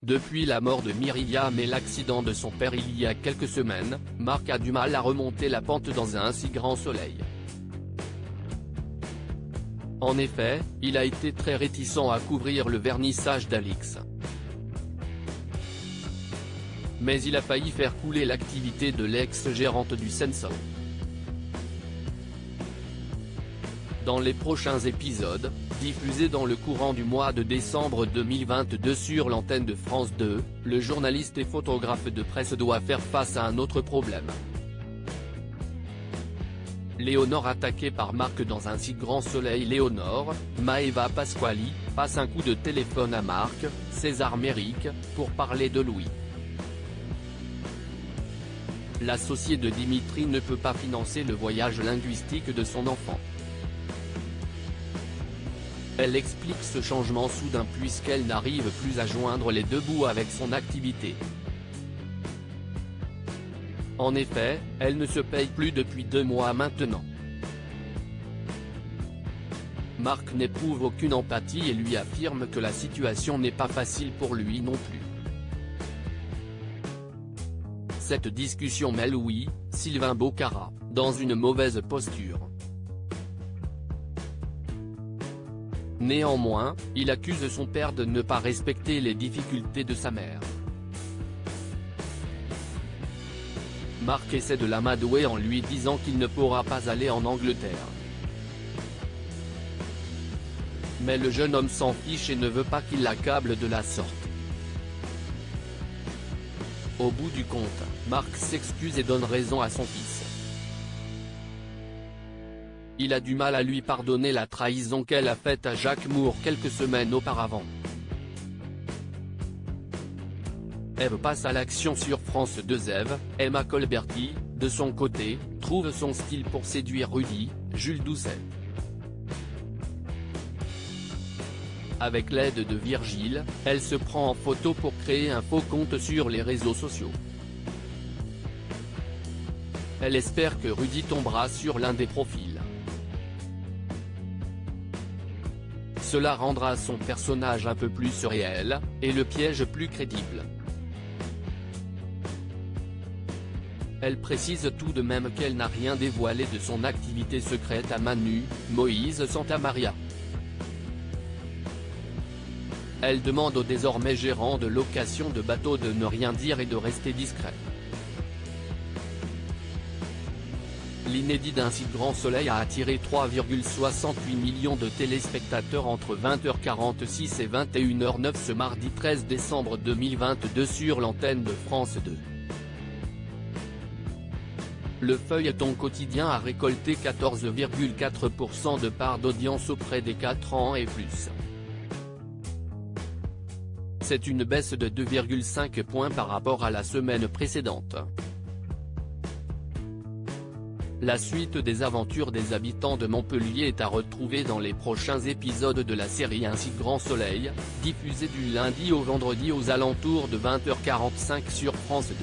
Depuis la mort de Myriam et l'accident de son père il y a quelques semaines, Marc a du mal à remonter la pente dans un si grand soleil. En effet, il a été très réticent à couvrir le vernissage d'Alix. Mais il a failli faire couler l'activité de l'ex-gérante du Sensor. Dans les prochains épisodes, diffusés dans le courant du mois de décembre 2022 sur l'antenne de France 2, le journaliste et photographe de presse doit faire face à un autre problème. Léonore attaquée par Marc dans un si grand soleil. Léonore, Maeva Pasquali, passe un coup de téléphone à Marc, César Méric, pour parler de Louis. L'associé de Dimitri ne peut pas financer le voyage linguistique de son enfant. Elle explique ce changement soudain puisqu'elle n'arrive plus à joindre les deux bouts avec son activité. En effet, elle ne se paye plus depuis 2 mois maintenant. Marc n'éprouve aucune empathie et lui affirme que la situation n'est pas facile pour lui non plus. Cette discussion met Louis, Sylvain Bocara, dans une mauvaise posture. Néanmoins, il accuse son père de ne pas respecter les difficultés de sa mère. Marc essaie de l'amadouer en lui disant qu'il ne pourra pas aller en Angleterre. Mais le jeune homme s'en fiche et ne veut pas qu'il l'accable de la sorte. Au bout du compte, Marc s'excuse et donne raison à son fils. Il a du mal à lui pardonner la trahison qu'elle a faite à Jacques Moore quelques semaines auparavant. Ève passe à l'action sur France 2. Emma Colberti, de son côté, trouve son style pour séduire Rudy, Jules Doucet. Avec l'aide de Virgile, elle se prend en photo pour créer un faux compte sur les réseaux sociaux. Elle espère que Rudy tombera sur l'un des profils. Cela rendra son personnage un peu plus réel, et le piège plus crédible. Elle précise tout de même qu'elle n'a rien dévoilé de son activité secrète à Manu, Moïse Santamaria. Elle demande au désormais gérant de location de bateaux de ne rien dire et de rester discret. L'inédit d'un si grand soleil a attiré 3,68 millions de téléspectateurs entre 20h46 et 21h09 ce mardi 13 décembre 2022 sur l'antenne de France 2. Le feuilleton quotidien a récolté 14,4% de part d'audience auprès des 4 ans et plus. C'est une baisse de 2,5 points par rapport à la semaine précédente. La suite des aventures des habitants de Montpellier est à retrouver dans les prochains épisodes de la série Un si grand soleil, diffusée du lundi au vendredi aux alentours de 20h45 sur France 2.